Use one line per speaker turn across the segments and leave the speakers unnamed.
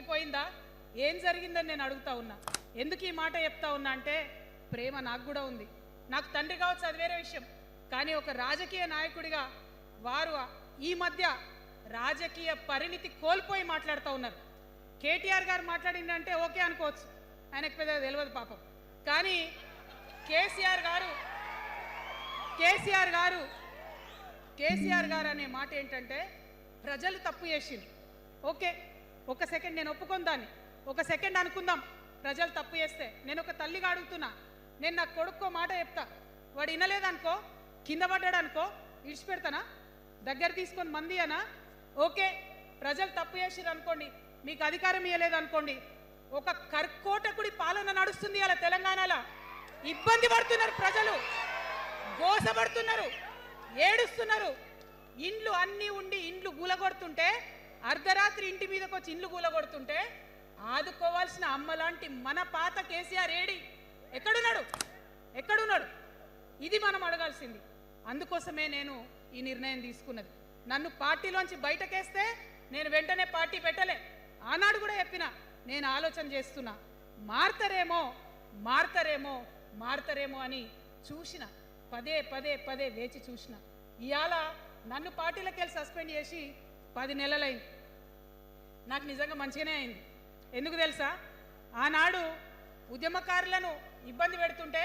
తగ్గిపోయిందా? ఏం జరిగిందని నేను అడుగుతా ఉన్నా. ఎందుకు ఈ మాట చెప్తా ఉన్నా అంటే ప్రేమ నాకు కూడా ఉంది. నాకు తండ్రి కావచ్చు, అది వేరే విషయం. కానీ ఒక రాజకీయ నాయకుడిగా వారు ఈ మధ్య రాజకీయ పరిణితి కోల్పోయి మాట్లాడుతూ ఉన్నారు. కేటీఆర్ గారు మాట్లాడిందంటే ఓకే అనుకోవచ్చు, ఆయనకు పెద్దగా తెలియదు పాపం. కానీ కేసీఆర్ గారు అనే మాట ఏంటంటే ప్రజలు తప్పు చేసింది. ఓకే, ఒక సెకండ్ నేను ఒప్పుకొని దాన్ని ఒక సెకండ్ అనుకుందాం. ప్రజలు తప్పు చేస్తే నేను ఒక తల్లిగా అడుగుతున్నా, నేను నా కొడుకో మాట చెప్తా, వాడు వినలేదనుకో, కింద పడ్డాడు అనుకో, ఇడిచిపెడతానా? దగ్గర తీసుకొని మంది అనా? ఓకే, ప్రజలు తప్పు చేసిరు అనుకోండి, మీకు అధికారం ఇవ్వలేదు అనుకోండి, ఒక కర్కోటకుడి పాలన నడుస్తుంది అలా తెలంగాణలో. ఇబ్బంది పడుతున్నారు ప్రజలు, గోసపడుతున్నారు, ఏడుస్తున్నారు. ఇండ్లు అన్నీ ఉండి ఇండ్లు గూలగొడుతుంటే, అర్ధరాత్రి ఇంటి మీదకి వచ్చి ఇండ్లు గూలగొడుతుంటే ఆదుకోవాల్సిన అమ్మలాంటి మన పాత కేసీఆర్ ఏడి? ఎక్కడున్నాడు? ఇది మనం అడగాల్సింది. అందుకోసమే నేను ఈ నిర్ణయం తీసుకున్నది. నన్ను పార్టీలోంచి బయటకేస్తే నేను వెంటనే పార్టీ పెట్టలే. ఆనాడు కూడా చెప్పిన, నేను ఆలోచన చేస్తున్నా, మారతారేమో అని చూసిన, పదే వేచి చూసిన. ఇవాళ నన్ను పార్టీలోకి వెళ్ళి సస్పెండ్ చేసి 10 నెలలైంది. నాకు నిజంగా మంచిగానే అయింది. ఎందుకు తెలుసా? ఆనాడు ఉద్యమకారులను ఇబ్బంది పెడుతుంటే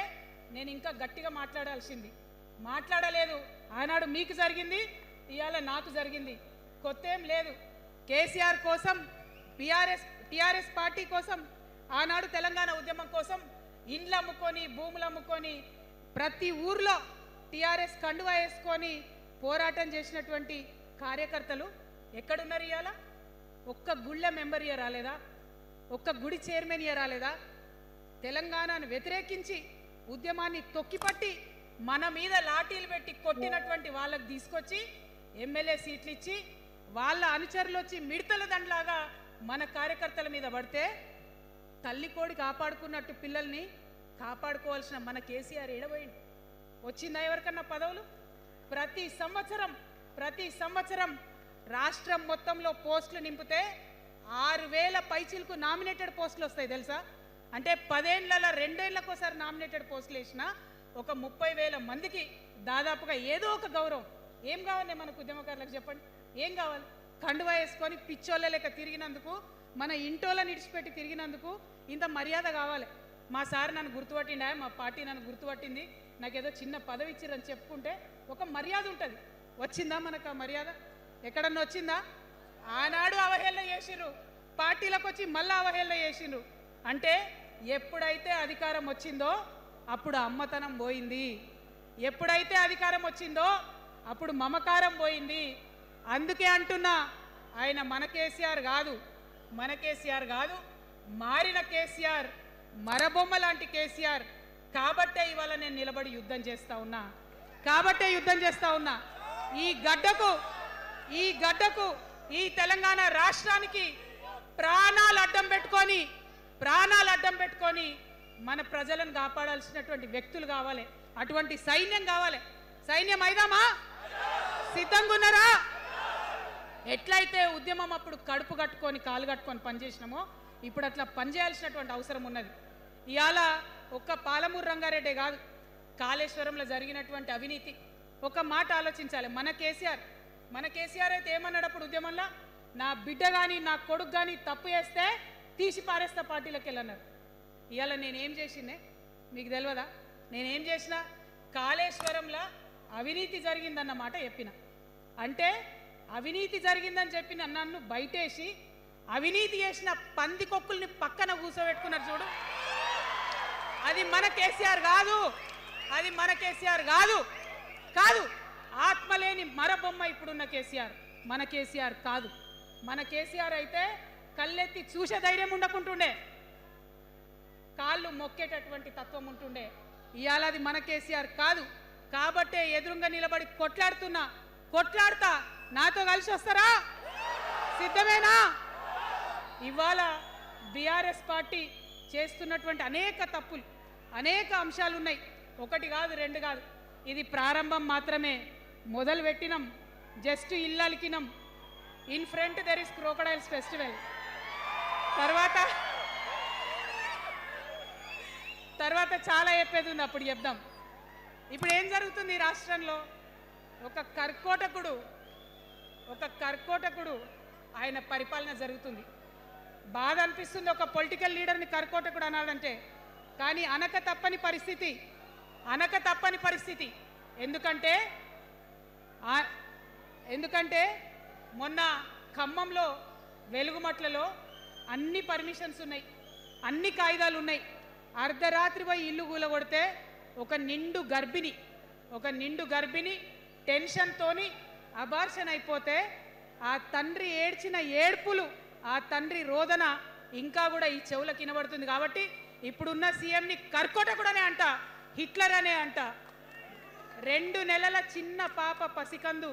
నేను ఇంకా గట్టిగా మాట్లాడలేదు. ఆనాడు మీకు జరిగింది, ఇవాళ నాకు జరిగింది. కొత్త ఏం లేదు. కేసీఆర్ కోసం, టీఆర్ఎస్ పార్టీ కోసం, ఆనాడు తెలంగాణ ఉద్యమం కోసం ఇండ్లు అమ్ముకొని, భూములు అమ్ముకొని, ప్రతి ఊర్లో టీఆర్ఎస్ కండువా వేసుకొని పోరాటం చేసినటువంటి కార్యకర్తలు ఎక్కడున్నారు ఇవాళ? ఒక్క గుళ్ళ మెంబర్ ఇయర్ రాలేదా? ఒక్క గుడి చైర్మన్ ఇయర్ రాలేదా? తెలంగాణను వ్యతిరేకించి ఉద్యమాన్ని తొక్కిపట్టి మన మీద లాఠీలు పెట్టి కొట్టినటువంటి వాళ్ళకి తీసుకొచ్చి ఎమ్మెల్యే సీట్లు ఇచ్చి వాళ్ళ అనుచరులు వచ్చి మిడతల దండలాగా మన కార్యకర్తల మీద పడితే తల్లి కోడి కాపాడుకున్నట్టు పిల్లల్ని కాపాడుకోవాల్సిన మన కేసీఆర్ ఏడబోయింది. వచ్చిందా ఎవరికన్నా పదవులు? ప్రతి సంవత్సరం రాష్ట్రం మొత్తంలో పోస్టులు నింపితే 6,000 పైచీలకు నామినేటెడ్ పోస్టులు వస్తాయి తెలుసా? అంటే 10 ఏళ్లలో 2 ఏళ్లకోసారి నామినేటెడ్ పోస్టులు వేసిన ఒక 30,000 మందికి దాదాపుగా ఏదో ఒక గౌరవం. ఏం కావాలి మనకు ఉద్యమకారులకు చెప్పండి? ఏం కావాలి? కండువా వేసుకొని పిచ్చోళ్ళ లెక్క తిరిగినందుకు, మన ఇంటోళ్ళని ఇడిచిపెట్టి తిరిగినందుకు ఇంత మర్యాద కావాలి. మా సార్ నన్ను గుర్తుపట్టిండా, మా పార్టీ నన్ను గుర్తుపట్టింది, నాకేదో చిన్న పదవి ఇచ్చిరని చెప్పుకుంటే ఒక మర్యాద ఉంటుంది. వచ్చిందా మనకు ఆ మర్యాద? ఎక్కడన్నా వచ్చిందా? ఆనాడు అవహేళన చేసిర్రు, పార్టీలకు వచ్చి మళ్ళీ అవహేళన చేసిర్రు. అంటే ఎప్పుడైతే అధికారం వచ్చిందో అప్పుడు అమ్మతనం పోయింది, ఎప్పుడైతే అధికారం వచ్చిందో అప్పుడు మమకారం పోయింది. అందుకే అంటున్నా, ఆయన మన కేసీఆర్ కాదు, మారిన కేసీఆర్, మరబొమ్మ లాంటి కేసీఆర్. కాబట్టే ఇవాళ నేను నిలబడి యుద్ధం చేస్తా ఉన్నా. ఈ గడ్డకు ఈ తెలంగాణ రాష్ట్రానికి ప్రాణాలు అడ్డం పెట్టుకొని మన ప్రజలను కాపాడాల్సినటువంటి వ్యక్తులు కావాలి, అటువంటి సైన్యం కావాలి. సైన్యం అయిదామా? సిద్ధంగా ఉన్నారా? ఎట్లయితే ఉద్యమం అప్పుడు కడుపు కట్టుకొని కాలు కట్టుకొని పనిచేసినామో ఇప్పుడు అట్లా పనిచేయాల్సినటువంటి అవసరం ఉన్నది. ఇవాళ ఒక్క పాలమూరు రంగారెడ్డి కాదు, కాళేశ్వరంలో జరిగినటువంటి అవినీతి. ఒక మాట ఆలోచించాలి. మన కేసీఆర్ అయితే ఏమన్నాడు అప్పుడు ఉద్యమంలో? నా బిడ్డ కానీ నా కొడుకు కానీ తప్పు చేస్తే తీసి పారేస్తా పార్టీలోకి వెళ్ళన్నారు. ఇవాళ నేనేం చేసిందే మీకు తెలియదా? నేనేం చేసిన? కాళేశ్వరంలో అవినీతి జరిగిందన్న మాట చెప్పిన. అంటే అవినీతి జరిగిందని చెప్పిన నన్ను బయటేసి అవినీతి చేసిన పందికొక్కుల్ని పక్కన కూర్చోబెట్టుకున్నారు చూడు. అది మన కేసీఆర్ కాదు. ఆత్మలేని మరబొమ్మ ఇప్పుడున్న కేసీఆర్. మన కేసీఆర్ కాదు. మన కేసీఆర్ అయితే కళ్ళెత్తి చూసే ధైర్యం ఉండకుంటుండే, కాళ్ళు మొక్కేటటువంటి తత్వం ఉంటుండే. ఇవాళ అది మన కేసీఆర్ కాదు. కాబట్టే ఎదురుగా నిలబడి కొట్లాడతా. నాతో కలిసి వస్తారా? సిద్ధమేనా? ఇవాళ బీఆర్ఎస్ పార్టీ చేస్తున్నటువంటి అనేక తప్పులు, అనేక అంశాలు ఉన్నాయి. ఒకటి కాదు, రెండు కాదు. ఇది ప్రారంభం మాత్రమే. మొదలు పెట్టినాం, జస్ట్ ఇల్లలికినాం. In front there is crocodiles festival. తర్వాత తర్వాత చాలా చెప్పేది ఉంది, అప్పుడు చెప్దాం. ఇప్పుడు ఏం జరుగుతుంది ఈ రాష్ట్రంలో? ఒక కర్కోటకుడు ఆయన పరిపాలన జరుగుతుంది. బాధ అనిపిస్తుంది ఒక పొలిటికల్ లీడర్ని కర్కోటకుడు అనాలంటే. కానీ అనక తప్పని పరిస్థితి. ఎందుకంటే మొన్న ఖమ్మంలో వెలుగుమట్లలో అన్ని పర్మిషన్స్ ఉన్నాయి, అన్ని కాయిదాలు ఉన్నాయి. అర్ధరాత్రి పోయి ఇల్లు కూలగొడితే ఒక నిండు గర్భిణి టెన్షన్తోని అబార్షన్ అయిపోతే ఆ తండ్రి ఏడ్చిన ఏడ్పులు, ఆ తండ్రి రోదన ఇంకా కూడా ఈ చెవులకు వినబడుతుంది. కాబట్టి ఇప్పుడున్న సీఎంని కర్కోటకుడనే అంట, హిట్లర్ అనే అంట. 2 నెలల చిన్న పాప పసికందు